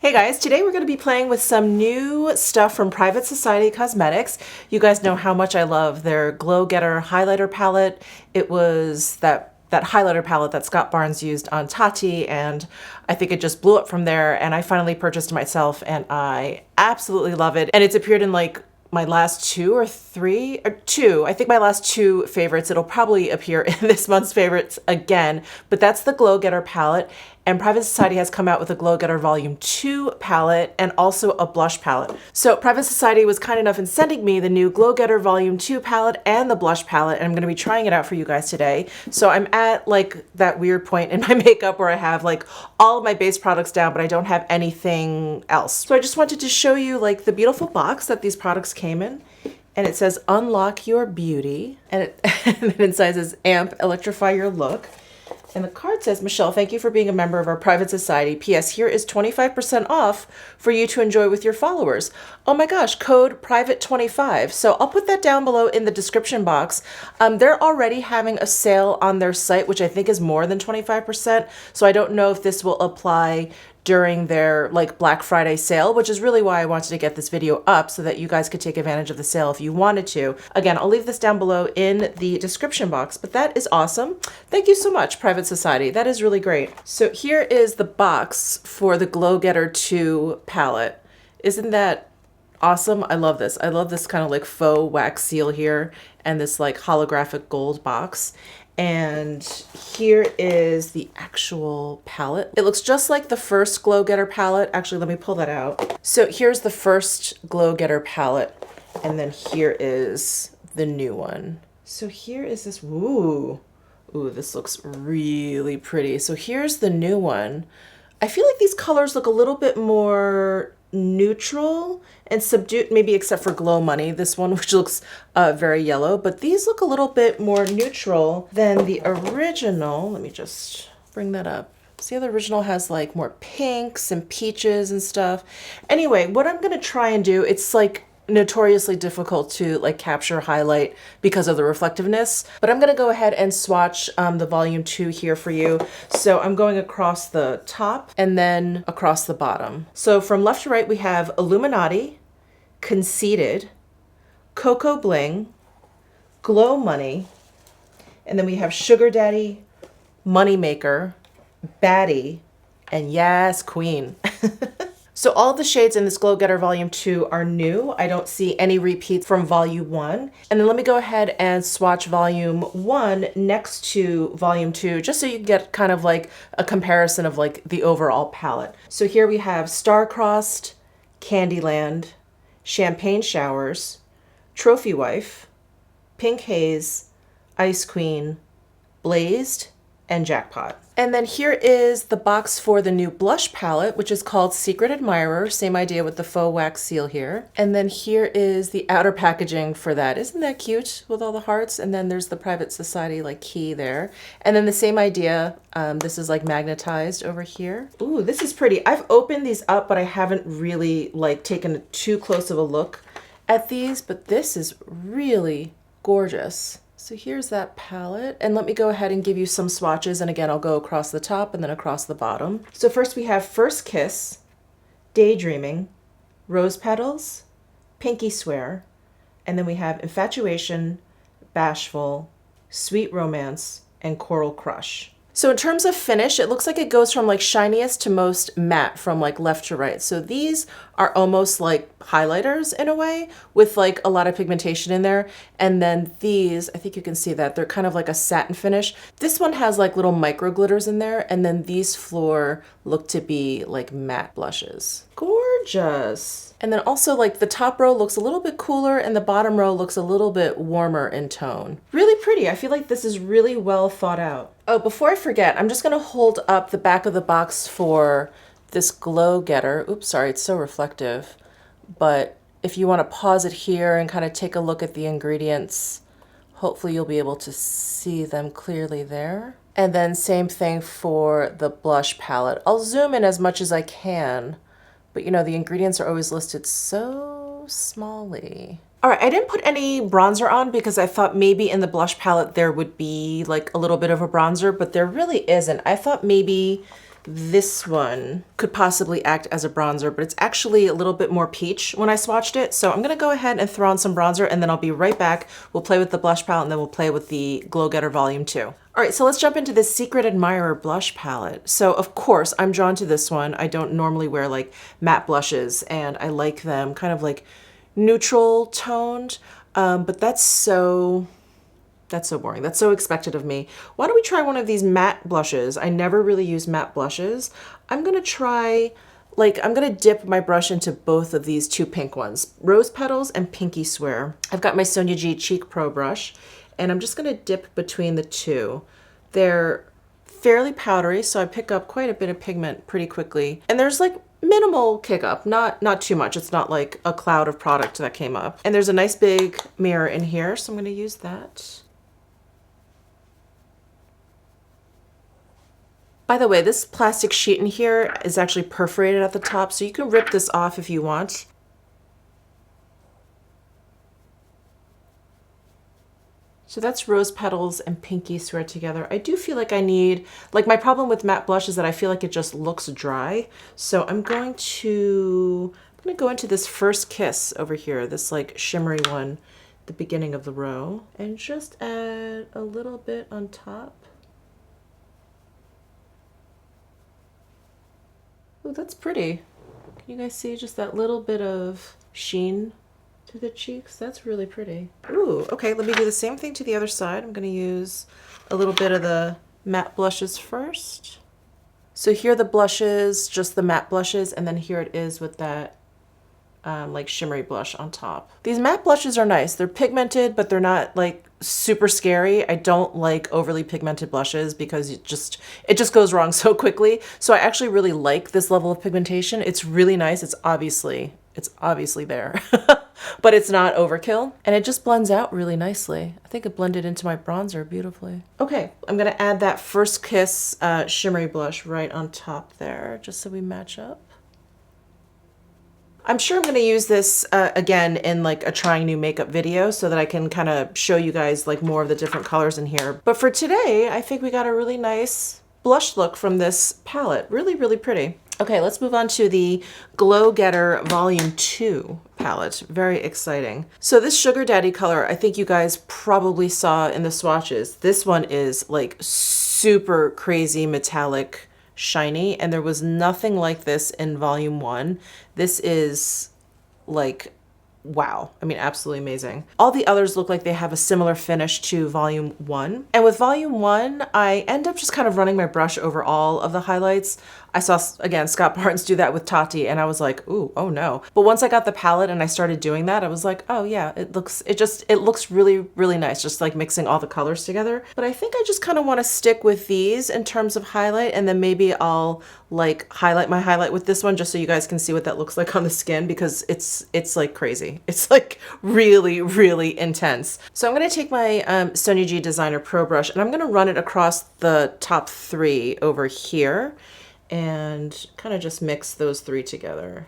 Hey guys, today we're going to be playing with some new stuff from Private Society Cosmetics. You guys know how much I love their Glow Getter highlighter palette. It was that highlighter palette that Scott Barnes used on Tati, and I think it just blew up from there, and I finally purchased it myself and I absolutely love it. And it's appeared in like my last two, I think my last two favorites. It'll probably appear in this month's favorites again, but that's the Glow Getter palette. And Private Society has come out with a Glow Getter Volume 2 palette and also a blush palette. So Private Society was kind enough in sending me the new Glow Getter Volume 2 palette and the blush palette, and I'm gonna be trying it out for you guys today. So I'm at like that weird point in my makeup where I have like all of my base products down, but I don't have anything else. So I just wanted to show you like the beautiful box that these products came in. And it says, unlock your beauty. And, and then inside says, amp, electrify your look. And the card says, Michelle, thank you for being a member of our private society. P.S. Here is 25% off for you to enjoy with your followers. Oh my gosh, code PRIVATE25. So I'll put that down below in the description box. They're already having a sale on their site, which I think is more than 25%. So I don't know if this will apply during their like Black Friday sale, which is really why I wanted to get this video up so that you guys could take advantage of the sale if you wanted to. Again, I'll leave this down below in the description box, but that is awesome. Thank you so much, Private Society. That is really great. So here is the box for the Glow Getter 2 palette. Isn't that awesome? I love this. I love this kind of like faux wax seal here and this like holographic gold box. And here is the actual palette. It looks just like the first Glow Getter palette. Actually, let me pull that out. So here's the first Glow Getter palette. And then here is the new one. So here is this, ooh, this looks really pretty. So here's the new one. I feel like these colors look a little bit more neutral and subdued, maybe except for Glow Money, this one, which looks very yellow, but these look a little bit more neutral than the original. Let me just bring that up. See how the original has like more pinks and peaches and stuff. Anyway, what I'm gonna try and do, it's like notoriously difficult to like capture highlight because of the reflectiveness, but I'm gonna go ahead and swatch the volume 2 here for you. So I'm going across the top and then across the bottom. So from left to right, we have Illuminati, Conceited, Cocoa Bling, Glow Money, and then we have Sugar Daddy, Moneymaker, Baddie, and yes, Queen. So all the shades in this Glow Getter Volume 2 are new. I don't see any repeats from Volume 1. And then let me go ahead and swatch Volume 1 next to Volume 2, just so you can get kind of like a comparison of like the overall palette. So here we have Star-Crossed, Candyland, Champagne Showers, Trophy Wife, Pink Haze, Ice Queen, Blazed, and Jackpot. And then here is the box for the new blush palette, which is called Secret Admirer. Same idea with the faux wax seal here. And then here is the outer packaging for that. Isn't that cute with all the hearts? And then there's the Private Society like key there. And then the same idea, this is like magnetized over here. Ooh, this is pretty. I've opened these up, but I haven't really like taken too close of a look at these, but this is really gorgeous. So here's that palette, and let me go ahead and give you some swatches, and again I'll go across the top and then across the bottom. So first we have First Kiss, Daydreaming, Rose Petals, Pinky Swear, and then we have Infatuation, Bashful, Sweet Romance, and Coral Crush. So in terms of finish, it looks like it goes from like shiniest to most matte from like left to right. So these are almost like highlighters in a way with like a lot of pigmentation in there. And then these, I think you can see that they're kind of like a satin finish. This one has like little micro glitters in there. And then these four look to be like matte blushes. Gorgeous. And then also like the top row looks a little bit cooler and the bottom row looks a little bit warmer in tone. Really pretty. I feel like this is really well thought out. Oh, before I forget, I'm just gonna hold up the back of the box for this Glow Getter. Oops, sorry, it's so reflective. But if you wanna pause it here and kind of take a look at the ingredients, hopefully you'll be able to see them clearly there. And then same thing for the blush palette. I'll zoom in as much as I can, but you know, the ingredients are always listed so smallly. All right, I didn't put any bronzer on because I thought maybe in the blush palette there would be like a little bit of a bronzer, but there really isn't. I thought maybe this one could possibly act as a bronzer, but it's actually a little bit more peach when I swatched it. So I'm gonna go ahead and throw on some bronzer, and then I'll be right back. We'll play with the blush palette, and then we'll play with the Glow Getter Volume 2. All right, so let's jump into this Secret Admirer blush palette. So of course, I'm drawn to this one. I don't normally wear like matte blushes, and I like them kind of like neutral toned, but that's so boring. That's so expected of me. Why don't we try one of these matte blushes? I never really use matte blushes. I'm gonna try, I'm gonna dip my brush into both of these two pink ones, Rose Petals and Pinky Swear. I've got my Sonia G Cheek Pro brush, and I'm just gonna dip between the two. They're fairly powdery, so I pick up quite a bit of pigment pretty quickly. And there's like minimal kick up, not too much. It's not like a cloud of product that came up. And there's a nice big mirror in here, so I'm gonna use that. By the way, this plastic sheet in here is actually perforated at the top, so you can rip this off if you want. So that's Rose Petals and Pinky Swear together. I do feel like I need, my problem with matte blush is that I feel like it just looks dry. So I'm going to go into this First Kiss over here, this like shimmery one, the beginning of the row, and just add a little bit on top. Oh, that's pretty. Can you guys see just that little bit of sheen to the cheeks? That's really pretty. Ooh, okay, let me do the same thing to the other side. I'm gonna use a little bit of the matte blushes first. So here are the blushes, just the matte blushes, and then here it is with that like shimmery blush on top. These matte blushes are nice. They're pigmented, but they're not like super scary. I don't like overly pigmented blushes because it just goes wrong so quickly. So I actually really like this level of pigmentation. It's really nice. It's obviously there, but it's not overkill, and it just blends out really nicely. I think it blended into my bronzer beautifully. Okay, I'm gonna add that First Kiss shimmery blush right on top there, just so we match up. I'm sure I'm going to use this again in like a trying new makeup video so that I can kind of show you guys like more of the different colors in here. But for today, I think we got a really nice blush look from this palette. Really, really pretty. Okay, let's move on to the Glow Getter Volume 2 palette. Very exciting. So this Sugar Daddy color, I think you guys probably saw in the swatches. This one is like super crazy metallic shiny, and there was nothing like this in Volume 1. This is like, wow. I mean, absolutely amazing. All the others look like they have a similar finish to Volume 1. And with Volume 1, I end up just kind of running my brush over all of the highlights. I saw, again, Scott Barnes do that with Tati, and I was like, ooh, oh no. But once I got the palette and I started doing that, I was like, oh yeah, it looks really, really nice, just like mixing all the colors together. But I think I just kind of want to stick with these in terms of highlight, and then maybe I'll like highlight my highlight with this one just so you guys can see what that looks like on the skin, because it's like crazy. It's like really, really intense. So I'm going to take my Sonia G Designer Pro brush, and I'm going to run it across the top 3 over here, and kind of just mix those 3 together.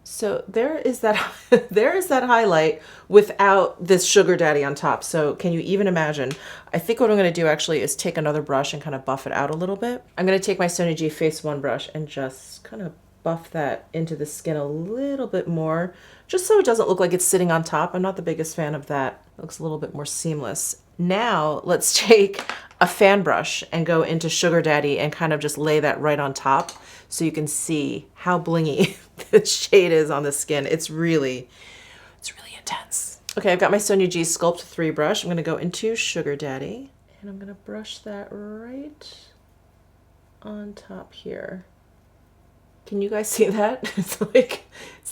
So there is that there is that highlight without this Sugar Daddy on top. So can you even imagine? I think what I'm going to do actually is take another brush and kind of buff it out a little bit. I'm going to take my Sonia G Face 1 brush and just kind of buff that into the skin a little bit more, just so it doesn't look like it's sitting on top. I'm not the biggest fan of that. It looks a little bit more seamless. Now let's take a fan brush and go into Sugar Daddy and kind of just lay that right on top so you can see how blingy this shade is on the skin. It's really intense. Okay, I've got my Sonia G Sculpt 3 brush. I'm gonna go into Sugar Daddy, and I'm gonna brush that right on top here. Can you guys see that? It's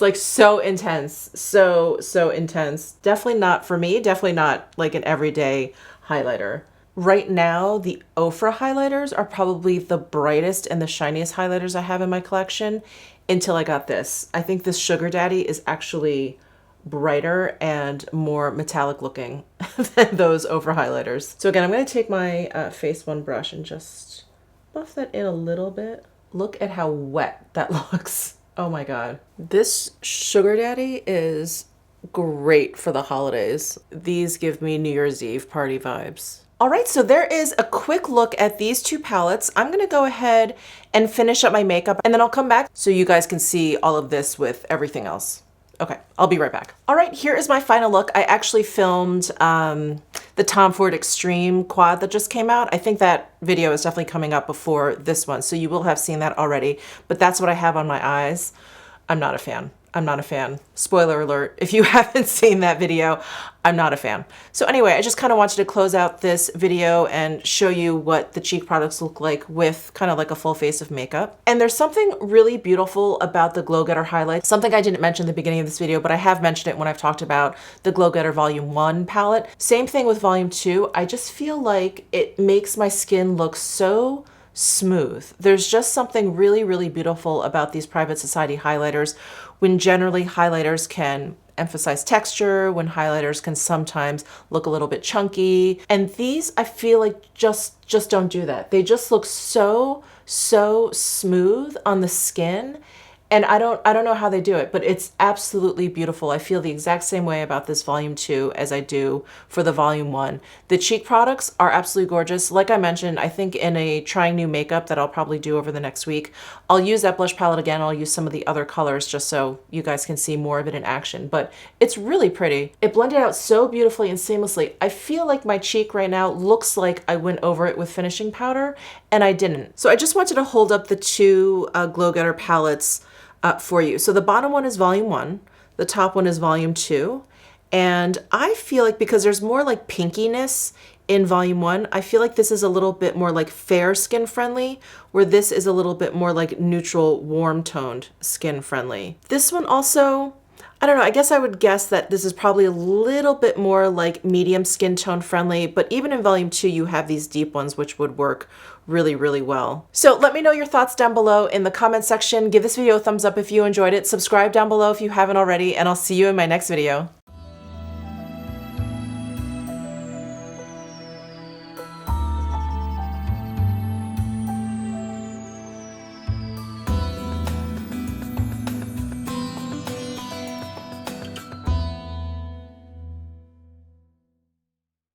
like so intense, so intense. Definitely not for me, definitely not like an everyday highlighter. Right now, the Ofra highlighters are probably the brightest and the shiniest highlighters I have in my collection until I got this. I think this Sugar Daddy is actually brighter and more metallic looking than those Ofra highlighters. So again, I'm going to take my Face 1 brush and just buff that in a little bit. Look at how wet that looks. Oh my God. This Sugar Daddy is great for the holidays. These give me New Year's Eve party vibes. All right, so there is a quick look at these two palettes. I'm gonna go ahead and finish up my makeup, and then I'll come back so you guys can see all of this with everything else. Okay, I'll be right back. All right, here is my final look. I actually filmed the Tom Ford Extreme quad that just came out. I think that video is definitely coming up before this one, so you will have seen that already, but that's what I have on my eyes. I'm not a fan. I'm not a fan. Spoiler alert, if you haven't seen that video, I'm not a fan. So anyway, I just kind of wanted to close out this video and show you what the cheek products look like with kind of like a full face of makeup. And there's something really beautiful about the Glow Getter highlight, something I didn't mention at the beginning of this video, but I have mentioned it when I've talked about the Glow Getter Volume 1 palette. Same thing with Volume 2. I just feel like it makes my skin look so smooth. There's just something really, really beautiful about these Private Society highlighters, when generally highlighters can emphasize texture, when highlighters can sometimes look a little bit chunky. And these, I feel like just don't do that. They just look so smooth on the skin. And I don't know how they do it, but it's absolutely beautiful. I feel the exact same way about this Volume 2 as I do for the Volume 1. The cheek products are absolutely gorgeous. Like I mentioned, I think in a trying new makeup that I'll probably do over the next week, I'll use that blush palette again. I'll use some of the other colors just so you guys can see more of it in action, but it's really pretty. It blended out so beautifully and seamlessly. I feel like my cheek right now looks like I went over it with finishing powder, and I didn't. So I just wanted to hold up the two Glow Getter palettes for you. So the bottom one is Volume 1, the top one is Volume 2, and I feel like because there's more like pinkiness in Volume 1, I feel like this is a little bit more like fair skin friendly, where this is a little bit more like neutral, warm toned skin friendly. This one also, I don't know, I guess I would guess that this is probably a little bit more like medium skin tone friendly, but even in Volume 2, you have these deep ones which would work really, really well. So let me know your thoughts down below in the comment section. Give this video a thumbs up if you enjoyed it. Subscribe down below if you haven't already, and I'll see you in my next video.